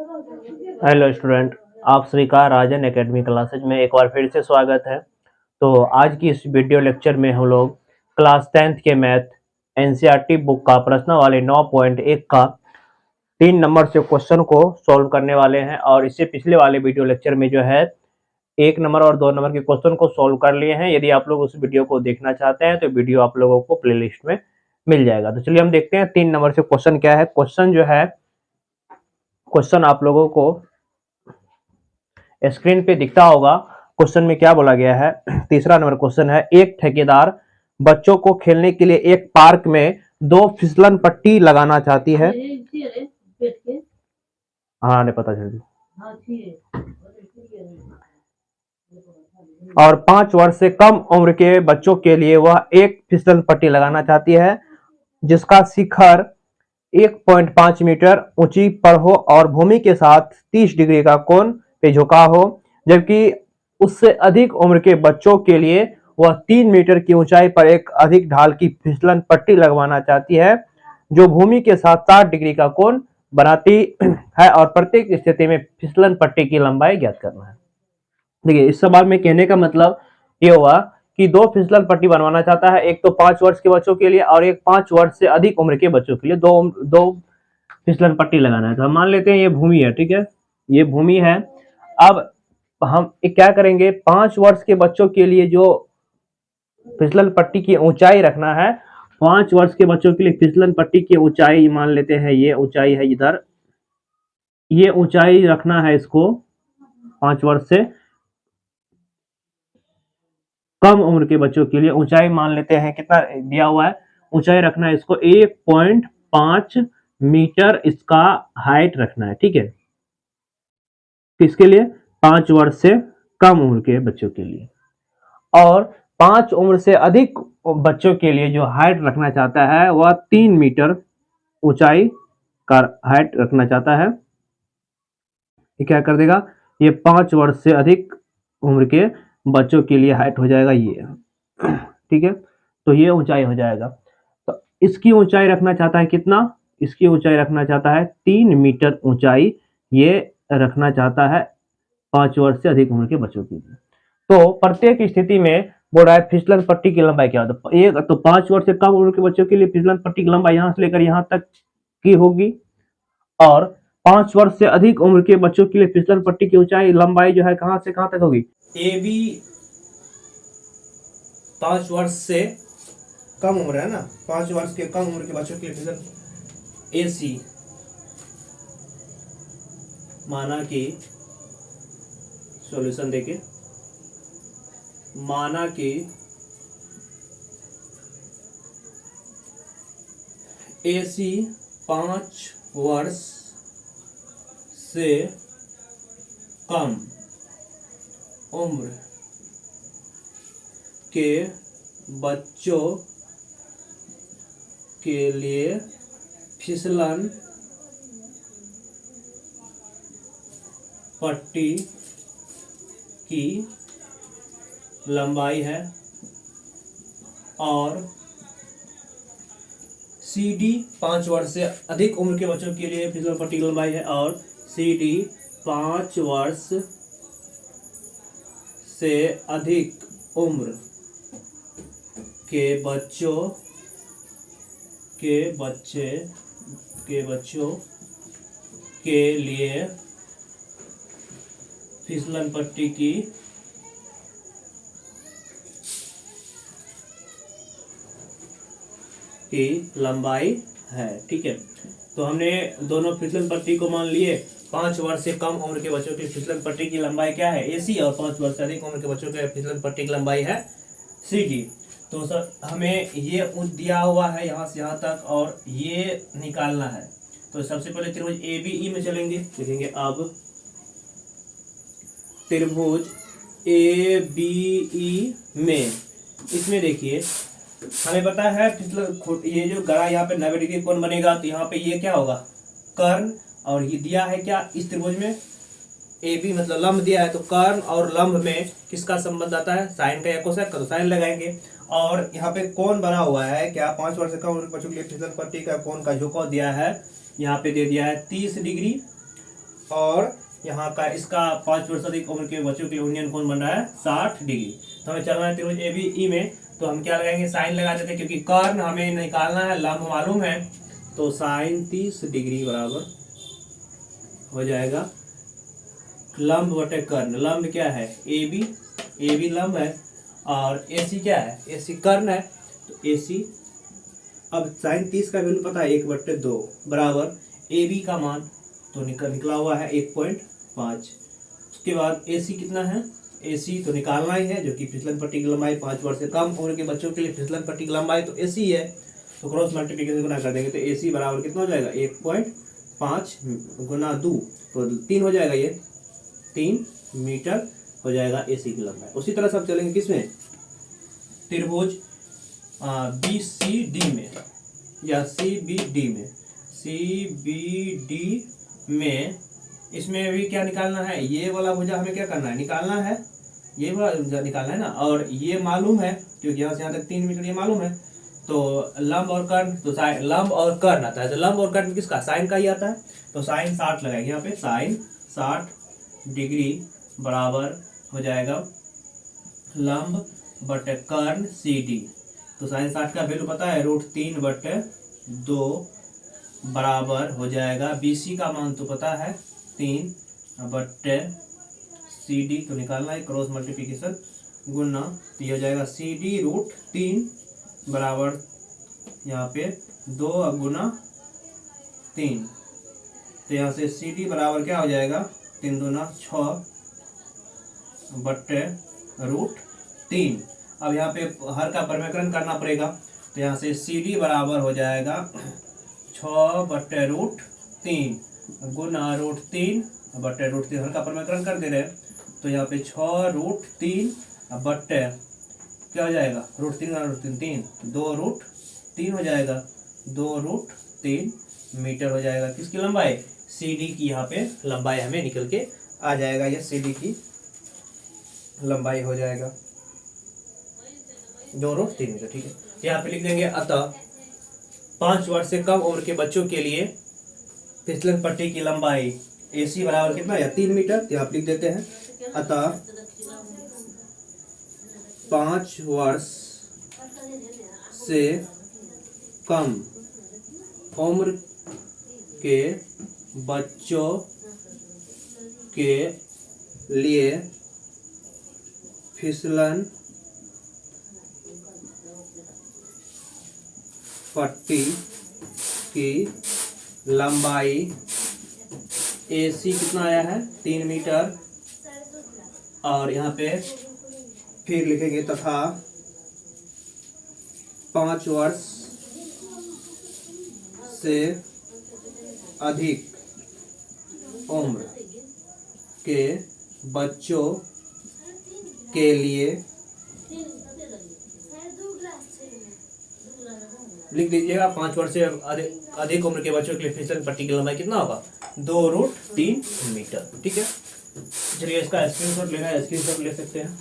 Hello student, आप सभी का राजन एकेडमी क्लासेज में एक बार फिर से स्वागत है। तो आज की इस वीडियो लेक्चर में हम लोग क्लास 10th के मैथ एनसीईआरटी बुक का प्रश्नावली 9.1 का 3 नंबर से क्वेश्चन को सॉल्व करने वाले हैं। और इससे पिछले वाले वीडियो लेक्चर में जो है 1 नंबर और 2 नंबर के क्वेश्चन को सॉल्व कर लिए हैं। यदि आप लोग उस वीडियो को देखना चाहते हैं तो वीडियो आप लोगों को प्ले लिस्ट में मिल जाएगा। तो चलिए हम देखते हैं 3 नंबर से क्वेश्चन क्या है। क्वेश्चन आप लोगों को स्क्रीन पे दिखता होगा। क्वेश्चन में क्या बोला गया है। तीसरा नंबर क्वेश्चन है, एक ठेकेदार बच्चों को खेलने के लिए एक पार्क में 2 फिसलन पट्टी लगाना चाहती है। हाँ, नहीं पता चल। और 5 वर्ष से कम उम्र के बच्चों के लिए वह एक फिसलन पट्टी लगाना चाहती है जिसका शिखर 1.5 मीटर ऊंची पर हो और भूमि के साथ 30 डिग्री का कोण पे झुका हो, जबकि उससे अधिक उम्र के बच्चों के लिए वह 3 मीटर की ऊंचाई पर एक अधिक ढाल की फिसलन पट्टी लगवाना चाहती है जो भूमि के साथ 60 डिग्री का कोण बनाती है और प्रत्येक स्थिति में फिसलन पट्टी की लंबाई ज्ञात करना है। देखिए, इस सवाल में कहने का मतलब ये हुआ कि 2 फिसलन पट्टी बनवाना चाहता है, एक तो 5 वर्ष के बच्चों के लिए और एक 5 वर्ष से अधिक उम्र के बच्चों के लिए दो फिसलन पट्टी लगाना है। तो हम मान लेते हैं ये भूमि है, ठीक है, ये भूमि है। अब हम क्या करेंगे, 5 वर्ष के बच्चों के लिए जो फिसलन पट्टी की ऊंचाई रखना है, 5 वर्ष के बच्चों के लिए फिसलन पट्टी की ऊंचाई मान लेते हैं, ये ऊंचाई है इधर, ये ऊंचाई रखना है इसको 5 वर्ष से कम उम्र के बच्चों के लिए ऊंचाई मान लेते हैं, कितना दिया हुआ है, ऊंचाई रखना है इसको 1.5 मीटर इसका हाइट रखना है, ठीक है, किसके लिए, 5 वर्ष से कम उम्र के बच्चों के लिए। और 5 उम्र से अधिक बच्चों के लिए जो हाइट रखना चाहता है वह 3 मीटर ऊंचाई का हाइट रखना चाहता है। ये क्या कर देगा, ये 5 वर्ष से अधिक उम्र के बच्चों के लिए हाइट हो जाएगा ये, ठीक है। तो ये ऊंचाई हो जाएगा। तो इसकी ऊंचाई रखना चाहता है कितना, इसकी ऊंचाई रखना चाहता है 3 मीटर ऊंचाई, ये रखना चाहता है 5 वर्ष से अधिक उम्र के बच्चों के लिए। तो प्रत्येक स्थिति में बोल रहा है फिसलन पट्टी की लंबाई क्या होता है। एक तो 5 वर्ष से कम उम्र के बच्चों के लिए फिसलन पट्टी की लंबाई यहां से लेकर यहां तक की होगी, और 5 वर्ष से अधिक उम्र के बच्चों के लिए फिसलन पट्टी की ऊंचाई लंबाई जो है कहां से कहां तक होगी, ए बी 5 वर्ष से कम उम्र है ना, 5 वर्ष के कम उम्र के बच्चों के लिए फिसलन ए सी माना कि सॉल्यूशन देके माना कि AC 5 वर्ष से कम उम्र के बच्चों के लिए फिसलन पट्टी की लंबाई है, और CD 5 वर्ष से अधिक उम्र के बच्चों के लिए फिसलन पट्टी की लंबाई है, और CD 5 वर्ष से अधिक उम्र के बच्चों के लिए फिसलन पट्टी की लंबाई है, ठीक है। तो हमने दोनों फिसलन पट्टी को मान लिए। 5 वर्ष से कम उम्र के बच्चों की फिसलन पट्टी की लंबाई क्या है, AC, और 5 वर्ष से अधिक उम्र के बच्चों के फिसलन पट्टी की लंबाई है CD। तो सर हमें ये दिया हुआ है यहाँ से यहाँ तक, और ये निकालना है। तो सबसे पहले त्रिभुज ABE में चलेंगे, देखेंगे अब त्रिभुज ABE में, इसमें देखिए हमें पता है ये जो गड़ा यहाँ पे 90 डिग्री कोण बनेगा, तो यहाँ पे ये क्या होगा, कर्ण, और ये दिया है क्या इस त्रिभुज में AB मतलब लंब दिया है, तो कर्ण और लंब में किसका संबंध आता है, साइन का या कोसाइन का, तो साइन लगाएंगे। और यहाँ पे कोण बना हुआ है क्या, 5 वर्ष से कम उम्र के बच्चों के लिए फिसलन पट्टी का कोण का झुकाव दिया है, यहाँ पे दे दिया है 30 डिग्री, और यहाँ का इसका 5 वर्ष अधिक उम्र के बच्चों के लिए यूनियन कोण बन रहा है 60 डिग्री। तो हमें चलना है त्रिभुज ए बी ई में, तो हम क्या लगाएंगे, साइन लगा देते हैं, क्योंकि कर्ण हमें निकालना है, लंब मालूम है, तो साइन 30 डिग्री बराबर हो जाएगा लंब बटे कर्ण। लंब क्या है, ए बी लंब है, और ए सी क्या है, ए सी कर्ण है, तो ए सी। अब साइन 30 का वैल्यू पता है 1/2 बराबर ए बी का मान तो निकला हुआ है 1.5। उसके बाद ए सी कितना है, ए सी तो निकालना ही है, जो कि फिसलन पट्टी की लंबाई 5 वर्ष से कम उम्र के बच्चों के लिए फिसलन पट्टी की लंबाई तो ए सी है, तो क्रॉस मल्टीप्लिकेशन गुना कर देंगे तो ए सी बराबर कितना हो जाएगा 1.5 गुना 2 तो 3 हो जाएगा, ये 3 मीटर हो जाएगा ए सी की लंबाई। उसी तरह से अब चलेंगे किसमें, त्रिभुज बी सी डी में या सी बी डी में, सी बी डी में इसमें भी क्या निकालना है, ये वाला भुजा हमें क्या करना है, निकालना है, ये वाला भुजा निकालना है ना, और ये मालूम है क्योंकि यहाँ से यहाँ तक 3 मीटर ये मालूम है, तो लंब और कर्ण, तो लंब और कर्ण आता है, तो लंब और कर्ण किसका, साइन का ही आता है, तो साइन 60 लगाएंगे यहाँ पे, साइन 60 डिग्री बराबर हो जाएगा लंब बटे कर्ण सी डी। तो साइन 60 का वैल्यू पता है √3/2 बराबर हो जाएगा, बी सी का मान तो पता है 3/CD तो निकालना है, क्रॉस मल्टीप्लिकेशन गुना, तो ये हो जाएगा CD √3 बराबर यहाँ पे 2 गुना 3, तो यहाँ से CD बराबर क्या हो जाएगा 3 दूना 6/√3। अब यहाँ पे हर का परिमेकरण करना पड़ेगा, तो यहाँ से CD बराबर हो जाएगा 6/√3 गुना √3/√3, हर का परिमेकरण कर दे रहे हैं, तो यहाँ पे 6√3 बट्टे क्या हो जाएगा, √3 गुना √3 3, 2√3 हो जाएगा, 2√3 मीटर हो जाएगा किसकी लंबाई, CD की यहाँ पे लंबाई हमें निकल के आ जाएगा, यह CD की लंबाई हो जाएगा 2√3 मीटर। ठीक है, यहाँ पे लिख देंगे अतः 5 वर्ष से कम उम्र के बच्चों के लिए फिसलन पट्टी की लंबाई AC बराबर कितना है 3 मीटर, तो यहाँ लिख देते हैं अतः 5 वर्ष से कम उम्र के बच्चों के लिए फिसलन पट्टी की लंबाई AC कितना आया है 3 मीटर, और यहाँ पे फिर लिखेंगे तथा 5 वर्ष से अधिक उम्र के बच्चों के लिए लिख दीजिएगा 5 वर्ष से अधिक उम्र के बच्चों के लिए फिसलन पट्टी की लंबाई कितना होगा 2√3 मीटर। ठीक है, चलिए इसका स्क्रीनशॉट लेना है, स्क्रीनशॉट ले सकते हैं।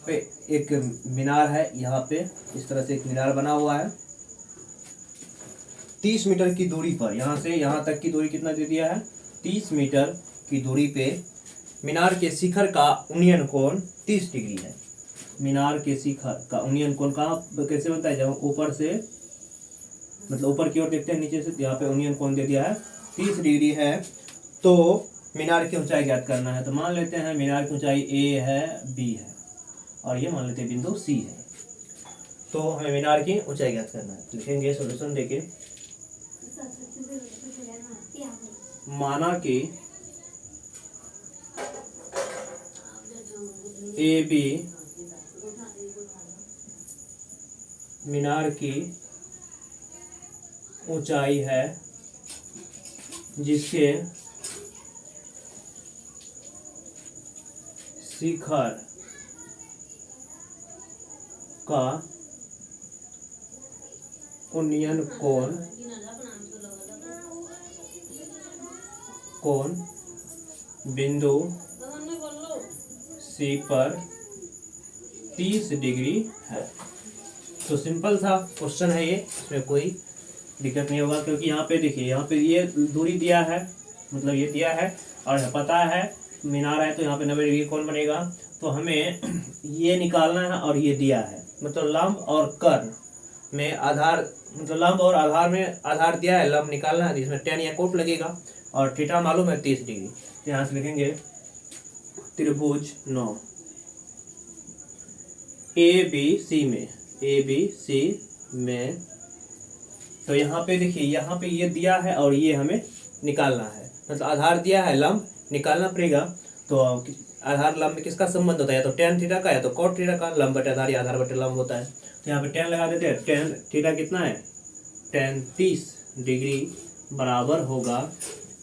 पे एक मीनार है, यहाँ पे इस तरह से एक मीनार बना हुआ है 30 मीटर की दूरी पर, यहाँ से यहाँ तक की दूरी कितना दे दिया है 30 मीटर की दूरी पे मीनार के शिखर का उन्नयन कोण 30 डिग्री है। मीनार के शिखर का उन्नयन कोण कहाँ कैसे बनता है, जब ऊपर से मतलब ऊपर की ओर देखते हैं नीचे से, यहाँ पे उन्नयन कोण दे दिया है 30 डिग्री है। तो मीनार की ऊंचाई ज्ञात करना है, तो मान लेते हैं मीनार की ऊंचाई A है B है और ये मान लेते हैं बिंदु C है, तो हमें मीनार की ऊंचाई ज्ञात करना है। लिखेंगे सॉल्यूशन देके, माना कि AB मीनार की ऊंचाई है जिसके शिखर का उन्नयन कोण बिंदु सी पर 30 डिग्री है। तो सिंपल सा क्वेश्चन है ये, इसमें कोई दिक्कत नहीं होगा, क्योंकि यहाँ पे देखिए, यहाँ पे ये दूरी दिया है, मतलब ये दिया है और पता है मीनार है, तो यहाँ पे 90 डिग्री कोण बनेगा। तो हमें ये निकालना है और ये दिया है, मतलब लंब और कर्ण में आधार, मतलब लंब और आधार में आधार दिया है, लंब निकालना है, इसमें tan या कोट लगेगा और थीटा मालूम है 30 डिग्री। तो यहाँ से लिखेंगे त्रिभुज 9 ABC में, तो यहाँ पे देखिए, यहाँ पे ये दिया है और ये हमें निकालना है, मतलब आधार दिया है, लंब निकालना पड़ेगा। तो आधार लंब में किसका संबंध होता है, या तो tan थीटा का या तो cot थीटा का। लंब बटे आधार या आधार बटे लंब होता है, तो यहाँ पे tan लगा देते हैं। tan थीटा कितना है, tan 30 डिग्री बराबर होगा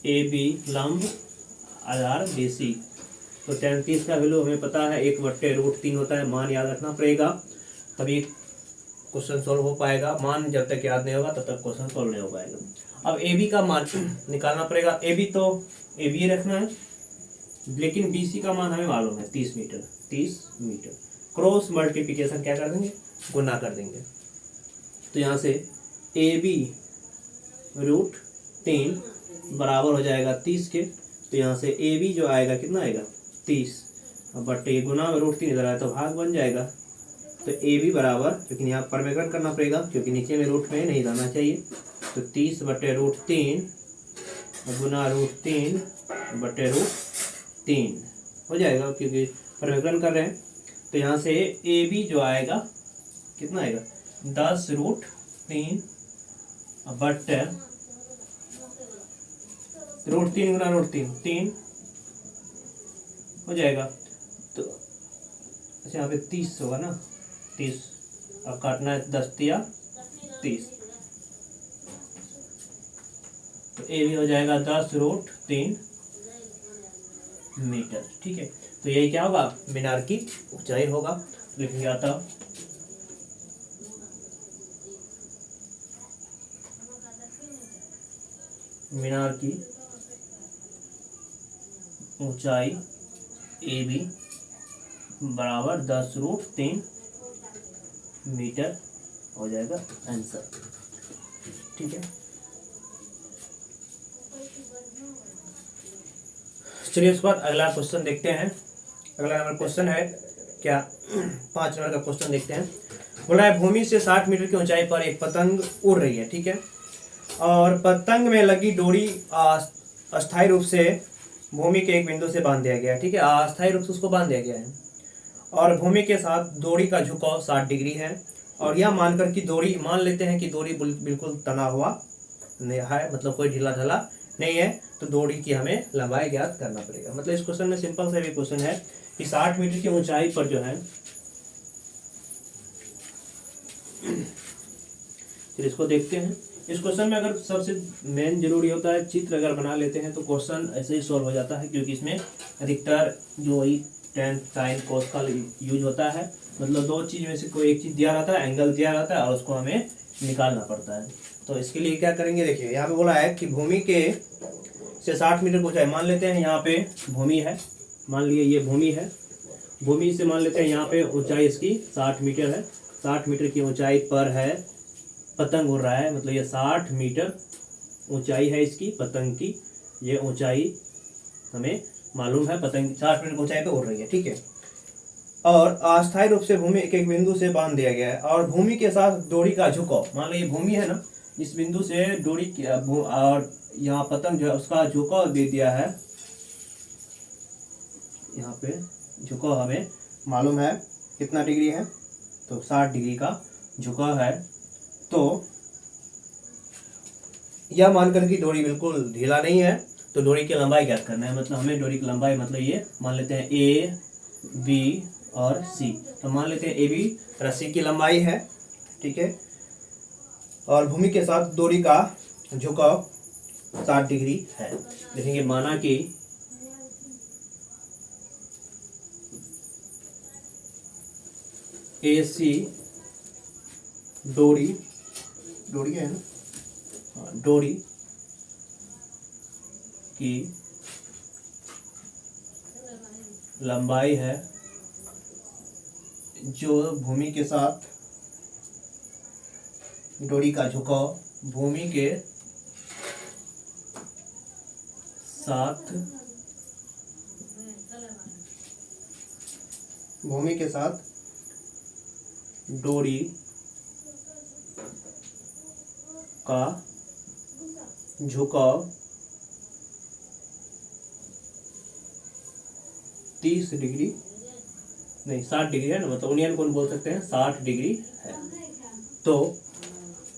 AB लंब आधार BC। तो tan 30 का वैल्यू हमें पता है 1/√3 होता है, मान याद रखना पड़ेगा, तभी क्वेश्चन सोल्व हो पाएगा। मान जब तक याद नहीं होगा तब तक क्वेश्चन सोल्व नहीं हो पाएगा। अब AB का मान निकालना पड़ेगा। AB तो AB रखना है, लेकिन BC का मान हमें मालूम है 30 मीटर। क्रॉस मल्टीप्लिकेशन क्या कर देंगे, गुना कर देंगे। तो यहाँ से AB √3 बराबर हो जाएगा 30 के। तो यहाँ से AB जो आएगा कितना आएगा 30, बट ये गुना में √3 इधर आया तो भाग बन जाएगा। तो AB बराबर, लेकिन यहाँ परमेकरण करना पड़ेगा क्योंकि नीचे में रूट में नहीं जाना चाहिए। तो 30/√3 गुना √3/√3 हो जाएगा, क्योंकि परमेकरण कर रहे हैं। तो यहाँ से AB जो आएगा कितना आएगा 10√3 बट √3 गुना √3 3 हो जाएगा। तो अच्छा, यहाँ पे 30 होगा ना, 30 अब काटना है 10 या 30, तो ए भी हो जाएगा 10√3 मीटर। ठीक है, तो यही क्या होगा, मीनार की ऊंचाई होगा। लिखेंगे अतः मीनार की ऊंचाई AB बराबर 10√3 मीटर हो जाएगा आंसर। ठीक है, चलिए उसके बाद अगला क्वेश्चन देखते हैं। अगला नंबर क्वेश्चन है क्या 5 नंबर का क्वेश्चन देखते हैं। बोला है भूमि से 60 मीटर की ऊंचाई पर एक पतंग उड़ रही है। ठीक है, और पतंग में लगी डोरी अस्थायी रूप से भूमि के एक बिंदु से बांध दिया गया है। ठीक है, अस्थायी रूप से उसको बांध दिया गया है और भूमि के साथ डोरी का झुकाव 60 डिग्री है। और यह मानकर कि डोरी, मान लेते हैं कि डोरी बिल्कुल तना हुआ नहीं है, मतलब कोई ढीला ढाला नहीं है, तो डोरी की हमें लंबाई ज्ञात करना पड़ेगा। मतलब इस क्वेश्चन में सिंपल सा भी क्वेश्चन है कि 60 मीटर की ऊंचाई पर जो है, फिर इसको देखते हैं। इस क्वेश्चन में अगर सबसे मेन जरूरी होता है चित्र अगर बना लेते हैं तो क्वेश्चन ऐसे ही सॉल्व हो जाता है, क्योंकि इसमें अधिकतर जो ही tan sin cos का यूज होता है। मतलब दो चीज में से कोई एक चीज दिया रहता है, एंगल दिया रहता है और उसको हमें निकालना पड़ता है। तो इसके लिए क्या करेंगे, देखिए यहाँ पे बोला है कि भूमि के से 60 मीटर की ऊंचाई, मान लेते हैं यहाँ पे भूमि है, मान लिए ये भूमि है, भूमि से मान लेते हैं यहाँ पे ऊंचाई इसकी 60 मीटर है। 60 मीटर की ऊंचाई पर है पतंग उड़ रहा है, मतलब ये 60 मीटर ऊंचाई है इसकी पतंग की, ये ऊंचाई हमें मालूम है, पतंग 60 मीटर ऊंचाई पे उड़ रही है। ठीक है, और अस्थायी रूप से भूमि एक एक बिंदु से बांध दिया गया है और भूमि के साथ डोरी का झुकाव, मान लो ये भूमि है ना, इस बिंदु से डोरी और यहाँ पतंग जो है उसका झुकाव दे दिया है। यहाँ पे झुकाव हमें मालूम है कितना डिग्री है, तो 60 डिग्री का झुकाव है। तो यह मानकर कि डोरी बिल्कुल ढीला नहीं है, तो डोरी की लंबाई ज्ञात करना है। मतलब हमें डोरी की लंबाई, मतलब ये मान लेते हैं A, B और C। तो मान लेते हैं AB रस्सी की लंबाई है। ठीक है, और भूमि के साथ डोरी का झुकाव 60 डिग्री है। देखेंगे माना कि AC डोरी है ना, डोरी की लंबाई है जो भूमि के साथ, डोरी का झुकाव भूमि के साथ, डोरी का झुकाव 30 डिग्री नहीं 60 डिग्री है ना, मतलब ओनियन कोण बोल सकते हैं 60 डिग्री है। तो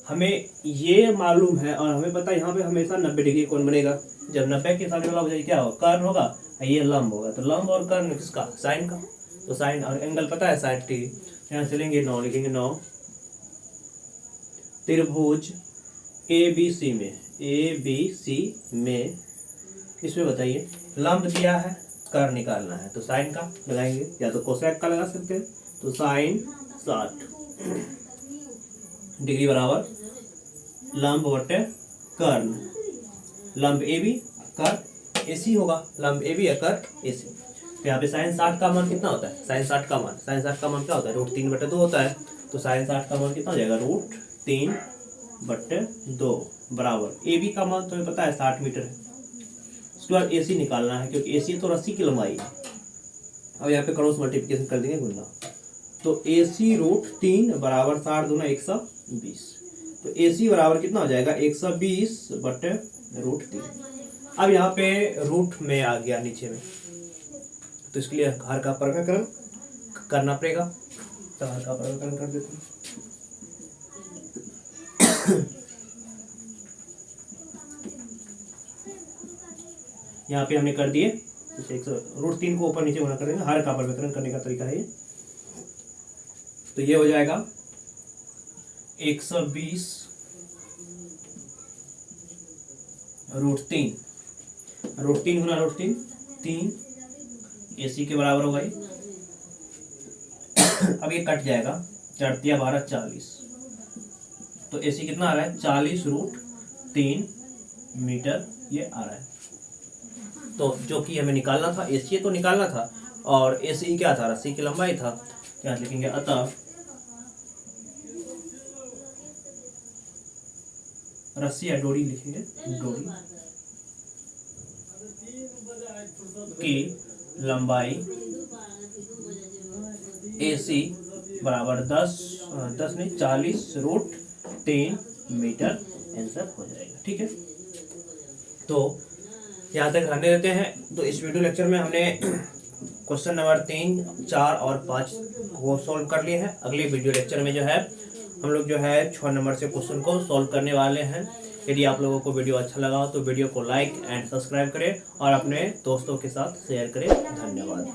हमें ये मालूम है और हमें पता है यहाँ पे हमेशा 90 डिग्री कोण बनेगा। जब 90 के साथ वाला हो जाए क्या होगा, कर्ण होगा, ये लंब होगा। तो लंब और कर्ण किसका, साइन का। तो साइन और एंगल पता है 60 डिग्री। यहाँ चलेंगे 9 लिखेंगे 9। त्रिभुज ABC में इसमें बताइए लंब दिया है, कर्ण निकालना है। तो साइन का लगाएंगे या तो कोसेक का लगा सकते हैं। तो साइन 60 डिग्री बराबर लंब बटे कर्ण, लंब AB कर्ण AC होगा, लंब AB या कर्ण AC। तो यहाँ पे साइन 60 का मान कितना होता है, साइन 60 का मान क्या होता है, √3/2 होता है। तो साइन 60 का मान कितना हो जाएगा, √3/2 बराबर AB का मान तुम्हें पता है 60 मीटर है। उसके बाद AC निकालना है क्योंकि AC तो रस्सी की लंबाई है। अब यहाँ पे क्रॉस मल्टीप्लिकेशन कर देंगे गुना। तो AC √3 बराबर 60 दूना 120। तो AC बराबर कितना हो जाएगा 120/√3। अब यहाँ पे रूट में आ गया नीचे में, तो इसके लिए हर का प्रमेयकरण करना पड़ेगा। तो हर का प्रमेयकरण कर देते हैं। यहाँ पे हमने कर दिए, √3 को ऊपर नीचे होना कर देंगे। हर का प्रमेयकरण करने का तरीका है ये। तो ये हो जाएगा 120/√3, √3 गुना √3 3 AC के बराबर होगा ये। अब ये कट जाएगा, 4×3 = 40। तो AC कितना आ रहा है 40√3 मीटर ये आ रहा है। तो जो कि हमें निकालना था AC तो निकालना था, और AC क्या था, रस्सी की लंबाई था। क्या लिखेंगे, अतः रस्सी या डोरी लिखेंगे, डोरी की लंबाई AC बराबर 40√3 मीटर आंसर हो जाएगा। ठीक है, तो यहाँ तक रहने देते हैं। तो इस वीडियो लेक्चर में हमने क्वेश्चन नंबर 3, 4 और 5 को सॉल्व कर लिए हैं। अगले वीडियो लेक्चर में जो है हम लोग जो है 6 नंबर से क्वेश्चन को सॉल्व करने वाले हैं। यदि आप लोगों को वीडियो अच्छा लगा तो वीडियो को लाइक एंड सब्सक्राइब करें और अपने दोस्तों के साथ शेयर करें। धन्यवाद।